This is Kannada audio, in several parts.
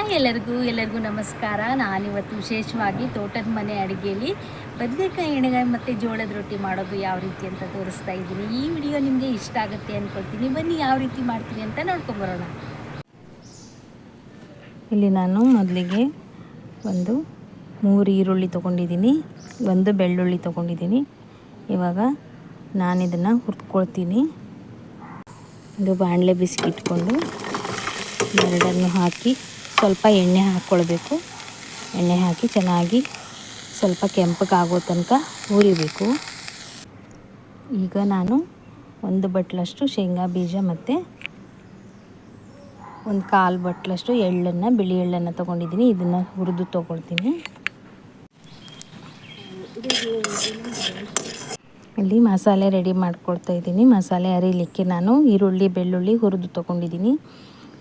ಹಾಯ್ ಎಲ್ಲರಿಗೂ ನಮಸ್ಕಾರ. ನಾನಿವತ್ತು ವಿಶೇಷವಾಗಿ ತೋಟದ ಮನೆ ಅಡುಗೆಯಲ್ಲಿ ಬದನೆಕಾಯಿ ಎಣ್ಣೆಗಾಯಿ ಮತ್ತು ಜೋಳದ ರೊಟ್ಟಿ ಮಾಡೋದು ಯಾವ ರೀತಿ ಅಂತ ತೋರಿಸ್ತಾ ಇದ್ದೀನಿ. ಈ ವಿಡಿಯೋ ನಿಮಗೆ ಇಷ್ಟ ಆಗುತ್ತೆ ಅಂದ್ಕೊಳ್ತೀನಿ. ಬನ್ನಿ ಯಾವ ರೀತಿ ಮಾಡ್ತೀನಿ ಅಂತ ನೋಡ್ಕೊಂಬರೋಣ. ಇಲ್ಲಿ ನಾನು ಮೊದಲಿಗೆ ಒಂದು 3 ಈರುಳ್ಳಿ ತೊಗೊಂಡಿದ್ದೀನಿ, 1 ಬೆಳ್ಳುಳ್ಳಿ ತೊಗೊಂಡಿದ್ದೀನಿ. ಇವಾಗ ನಾನು ಇದನ್ನು ಹುರ್ಕೊಳ್ತೀನಿ. ಒಂದು ಬಾಣಲೆ ಬಿಸಿಗಿಟ್ಕೊಂಡು ಎರಡನ್ನು ಹಾಕಿ ಸ್ವಲ್ಪ ಎಣ್ಣೆ ಹಾಕ್ಕೊಳ್ಬೇಕು. ಎಣ್ಣೆ ಹಾಕಿ ಚೆನ್ನಾಗಿ ಸ್ವಲ್ಪ ಕೆಂಪಗಾಗೋ ತನಕ ಹುರಿಬೇಕು. ಈಗ ನಾನು 1 ಬಟ್ಲಷ್ಟು ಶೇಂಗಾ ಬೀಜ ಮತ್ತು 1/4 ಬಟ್ಲಷ್ಟು ಎಳ್ಳನ್ನು, ಬಿಳಿ ಎಳ್ಳನ್ನು ತೊಗೊಂಡಿದ್ದೀನಿ. ಇದನ್ನು ಹುರಿದು ತೊಗೊಳ್ತೀನಿ. ಇಲ್ಲಿ ಮಸಾಲೆ ರೆಡಿ ಮಾಡ್ಕೊಳ್ತಾ ಇದ್ದೀನಿ. ಮಸಾಲೆ ಅರಿಲಿಕ್ಕೆ ನಾನು ಈರುಳ್ಳಿ, ಬೆಳ್ಳುಳ್ಳಿ ಹುರಿದು ತೊಗೊಂಡಿದ್ದೀನಿ.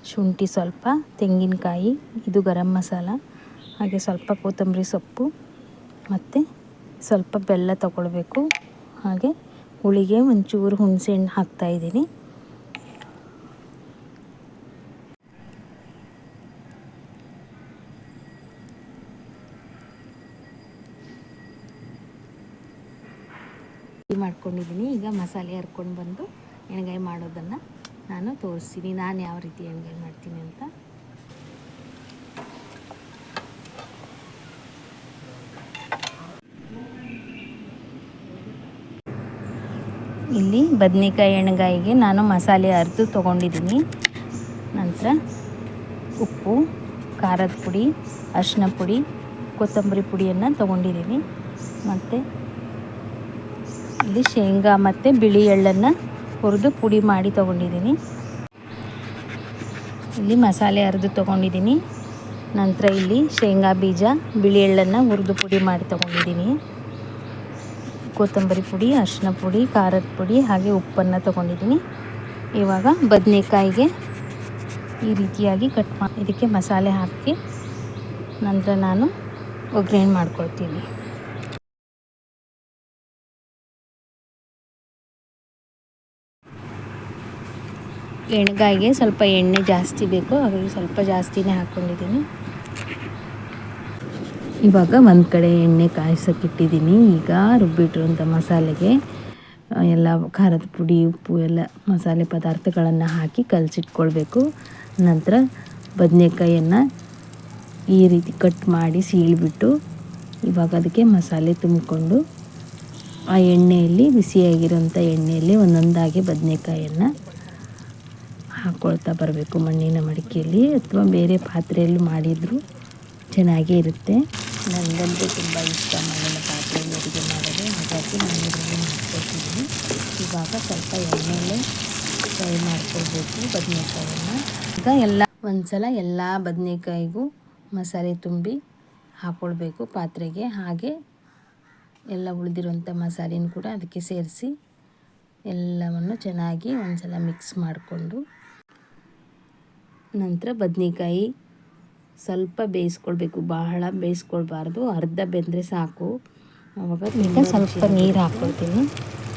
ಶುಂಠಿ ಸ್ವಲ್ಪ, ತೆಂಗಿನಕಾಯಿ, ಇದು ಗರಂ ಮಸಾಲ, ಹಾಗೆ ಸ್ವಲ್ಪ ಕೊತ್ತಂಬರಿ ಸೊಪ್ಪು ಮತ್ತು ಸ್ವಲ್ಪ ಬೆಲ್ಲ ತಗೊಳ್ಬೇಕು. ಹಾಗೆ ಹುಳಿಗೆ ಒಂಚೂರು ಹುಣಸೆಹಣ್ಣು ಹಾಕ್ತಾಯಿದ್ದೀನಿ. ಮಾಡ್ಕೊಂಡಿದ್ದೀನಿ. ಈಗ ಮಸಾಲೆ ಹರ್ಕೊಂಡು ಬಂದು ಎಣ್ಣೆಗಾಯಿ ಮಾಡೋದನ್ನು ನಾನು ತೋರಿಸ್ತೀನಿ. ನಾನು ಯಾವ ರೀತಿ ಎಣ್ಣೆಗಾಯಿ ಮಾಡ್ತೀನಿ ಅಂತ. ಇಲ್ಲಿ ಬದನೆಕಾಯಿ ಎಣ್ಣೆಗಾಯಿಗೆ ನಾನು ಮಸಾಲೆ ಅರೆದು ತೊಗೊಂಡಿದ್ದೀನಿ. ನಂತರ ಉಪ್ಪು, ಖಾರದ ಪುಡಿ, ಅರಿಶಿನ ಪುಡಿ, ಕೊತ್ತಂಬರಿ ಪುಡಿಯನ್ನು ತೊಗೊಂಡಿದ್ದೀನಿ. ಮತ್ತು ಇಲ್ಲಿ ಶೇಂಗಾ ಮತ್ತು ಬಿಳಿ ಎಳ್ಳನ್ನು ಹುರಿದು ಪುಡಿ ಮಾಡಿ ತೊಗೊಂಡಿದ್ದೀನಿ. ಇಲ್ಲಿ ಮಸಾಲೆ ಅರೆದು ತೊಗೊಂಡಿದ್ದೀನಿ. ನಂತರ ಇಲ್ಲಿ ಶೇಂಗಾ ಬೀಜ, ಬಿಳಿ ಎಳ್ಳನ್ನು ಹುರಿದು ಪುಡಿ ಮಾಡಿ ತೊಗೊಂಡಿದ್ದೀನಿ. ಕೊತ್ತಂಬರಿ ಪುಡಿ, ಅರಿಶಿನ ಪುಡಿ, ಖಾರದ ಪುಡಿ, ಹಾಗೆ ಉಪ್ಪನ್ನು ತೊಗೊಂಡಿದ್ದೀನಿ. ಇವಾಗ ಬದನೆಕಾಯಿಗೆ ಈ ರೀತಿಯಾಗಿ ಇದಕ್ಕೆ ಮಸಾಲೆ ಹಾಕಿ ನಂತರ ನಾನು ಒಗ್ಗರಣೆ ಮಾಡ್ಕೊಳ್ತೀನಿ. ಎಣ್ಣೆಗಾಯಿಗೆ ಸ್ವಲ್ಪ ಎಣ್ಣೆ ಜಾಸ್ತಿ ಬೇಕು, ಹಾಗಾಗಿ ಸ್ವಲ್ಪ ಜಾಸ್ತಿನೇ ಹಾಕ್ಕೊಂಡಿದ್ದೀನಿ. ಇವಾಗ ಒಂದು ಕಡೆ ಎಣ್ಣೆ ಕಾಯಿಸೋಕ್ಕಿಟ್ಟಿದ್ದೀನಿ. ಈಗ ರುಬ್ಬಿಟ್ಟಿರುವಂಥ ಮಸಾಲೆಗೆ ಎಲ್ಲ ಖಾರದ ಪುಡಿ, ಉಪ್ಪು ಎಲ್ಲ ಮಸಾಲೆ ಪದಾರ್ಥಗಳನ್ನು ಹಾಕಿ ಕಲಸಿಟ್ಕೊಳ್ಬೇಕು. ನಂತರ ಬದನೆಕಾಯಿಯನ್ನು ಈ ರೀತಿ ಕಟ್ ಮಾಡಿ ಸೀಳಿಬಿಟ್ಟು ಇವಾಗ ಅದಕ್ಕೆ ಮಸಾಲೆ ತುಂಬಿಕೊಂಡು ಆ ಎಣ್ಣೆಯಲ್ಲಿ, ಬಿಸಿಯಾಗಿರೋಂಥ ಎಣ್ಣೆಯಲ್ಲಿ ಒಂದೊಂದಾಗಿ ಬದನೆಕಾಯಿಯನ್ನು ಹಾಕ್ಕೊಳ್ತಾ ಬರಬೇಕು. ಮಣ್ಣಿನ ಮಡಿಕೆಯಲ್ಲಿ ಅಥವಾ ಬೇರೆ ಪಾತ್ರೆಯಲ್ಲಿ ಮಾಡಿದರೂ ಚೆನ್ನಾಗೇ ಇರುತ್ತೆ. ನನಗಂತೂ ತುಂಬ ಇಷ್ಟ ಮಣ್ಣಿನ ಪಾತ್ರೆಯಲ್ಲಿ ಅಡುಗೆ ಮಾಡೋದು, ಹಾಗಾಗಿ ನಾನು ಇದರಲ್ಲಿ ಮಾಡ್ಕೊಳ್ತಿದ್ದೀನಿ. ಇವಾಗ ಸ್ವಲ್ಪ ಎಣ್ಣೆಯಲ್ಲೇ ಫ್ರೈ ಮಾಡ್ಕೊಳ್ಬೇಕು ಬದನೆಕಾಯಿಯನ್ನು. ಈಗ ಎಲ್ಲ ಬದನೆಕಾಯಿಗೂ ಮಸಾಲೆ ತುಂಬಿ ಹಾಕ್ಕೊಳ್ಬೇಕು ಪಾತ್ರೆಗೆ. ಹಾಗೆ ಎಲ್ಲ ಉಳಿದಿರುವಂಥ ಮಸಾಲೆನೂ ಕೂಡ ಅದಕ್ಕೆ ಸೇರಿಸಿ ಎಲ್ಲವನ್ನು ಚೆನ್ನಾಗಿ ಒಂದ್ಸಲ ಮಿಕ್ಸ್ ಮಾಡಿಕೊಂಡು ನಂತರ ಬದನೆಕಾಯಿ ಸ್ವಲ್ಪ ಬೇಯಿಸ್ಕೊಳ್ಬೇಕು. ಬಹಳ ಬೇಯಿಸ್ಕೊಳ್ಬಾರ್ದು, ಅರ್ಧ ಬೆಂದರೆ ಸಾಕು. ಆವಾಗ ಈಗ ಸ್ವಲ್ಪ ನೀರು ಹಾಕ್ಕೊಳ್ತೀನಿ.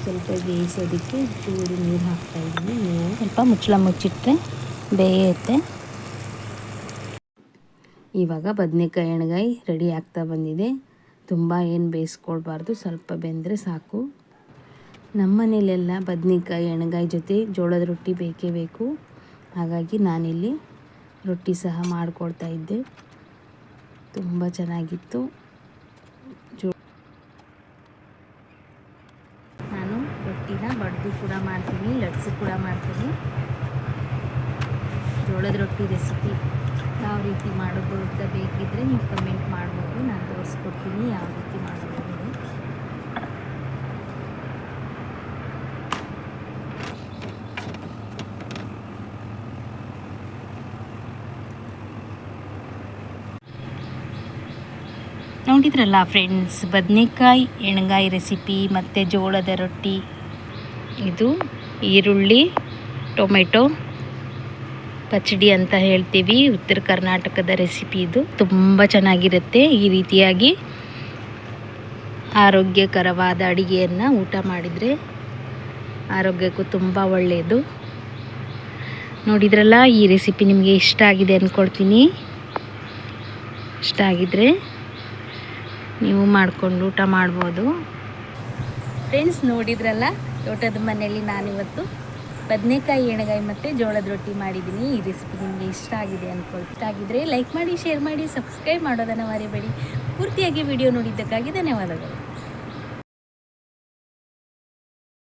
ಸ್ವಲ್ಪ ಬೇಯಿಸೋದಕ್ಕೆ ಚೂರು ನೀರು ಹಾಕ್ತಾಯಿದ್ದೀನಿ. ನೀವು ಸ್ವಲ್ಪ ಮುಚ್ಚಳ ಮುಚ್ಚಿಟ್ರೆ ಬೇಯುತ್ತೆ. ಇವಾಗ ಬದನೆಕಾಯಿ ಎಣ್ಣೆಗಾಯಿ ರೆಡಿ ಆಗ್ತಾ ಬಂದಿದೆ. ತುಂಬ ಏನು ಬೇಯಿಸ್ಕೊಳ್ಬಾರ್ದು, ಸ್ವಲ್ಪ ಬೆಂದರೆ ಸಾಕು. ನಮ್ಮ ಮನೇಲೆಲ್ಲ ಬದನೆಕಾಯಿ ಎಣ್ಣೆಗಾಯಿ ಜೊತೆ ಜೋಳದ ರೊಟ್ಟಿ ಬೇಕೇ ಬೇಕು. ಹಾಗಾಗಿ ನಾನಿಲ್ಲಿ ರೊಟ್ಟಿ ಸಹ ಮಾಡ್ಕೊಳ್ತಾ ಇದ್ದೆ. ತುಂಬ ಚೆನ್ನಾಗಿತ್ತು. ನಾನು ರೊಟ್ಟಿನ ಬಡ್ದು ಕೂಡ ಮಾಡ್ತೀನಿ, ಲಟ್ಸು ಕೂಡ ಮಾಡ್ತೀನಿ. ಜೋಳದ ರೊಟ್ಟಿ ರೆಸಿಪಿ ಯಾವ ರೀತಿ ಮಾಡೋದು ಅಂತ ಬೇಕಿದ್ದರೆ ನೀವು ಕಮೆಂಟ್ ಮಾಡ್ಬೋದು. ನಾನು ತೋರಿಸ್ಕೊಡ್ತೀನಿ ಯಾವ ರೀತಿ ಮಾಡೋದು. ನೋಡಿದ್ರಲ್ಲ ಫ್ರೆಂಡ್ಸ್, ಬದನೆಕಾಯಿ ಎಣ್ಣೆಗಾಯಿ ರೆಸಿಪಿ ಮತ್ತು ಜೋಳದ ರೊಟ್ಟಿ. ಇದು ಈರುಳ್ಳಿ ಟೊಮೆಟೊ ಪಚಡಿ ಅಂತ ಹೇಳ್ತೀವಿ, ಉತ್ತರ ಕರ್ನಾಟಕದ ರೆಸಿಪಿ. ಇದು ತುಂಬ ಚೆನ್ನಾಗಿರುತ್ತೆ. ಈ ರೀತಿಯಾಗಿ ಆರೋಗ್ಯಕರವಾದ ಅಡುಗೆಯನ್ನು ಊಟ ಮಾಡಿದರೆ ಆರೋಗ್ಯಕ್ಕೂ ತುಂಬ ಒಳ್ಳೆಯದು. ನೋಡಿದ್ರಲ್ಲ, ಈ ರೆಸಿಪಿ ನಿಮಗೆ ಇಷ್ಟ ಆಗಿದೆ ಅಂದ್ಕೊಳ್ತೀನಿ. ಇಷ್ಟ ಆಗಿದ್ದರೆ ನೀವು ಮಾಡಿಕೊಂಡು ಊಟ ಮಾಡ್ಬೋದು. ಫ್ರೆಂಡ್ಸ್, ನೋಡಿದ್ರಲ್ಲ, ತೋಟದ ಮನೆಯಲ್ಲಿ ನಾನಿವತ್ತು ಬದನೆಕಾಯಿ ಎಣ್ಣೆಗಾಯಿ ಮತ್ತು ಜೋಳದ ರೊಟ್ಟಿ ಮಾಡಿದ್ದೀನಿ. ಈ ರೆಸಿಪಿ ನಿಮಗೆ ಇಷ್ಟ ಆಗಿದೆ ಇಷ್ಟ ಆಗಿದ್ದರೆ ಲೈಕ್ ಮಾಡಿ, ಶೇರ್ ಮಾಡಿ, ಸಬ್ಸ್ಕ್ರೈಬ್ ಮಾಡೋದನ್ನು ಮರಿಬೇಡಿ. ಪೂರ್ತಿಯಾಗಿ ವಿಡಿಯೋ ನೋಡಿದ್ದಕ್ಕಾಗಿ ಧನ್ಯವಾದಗಳು.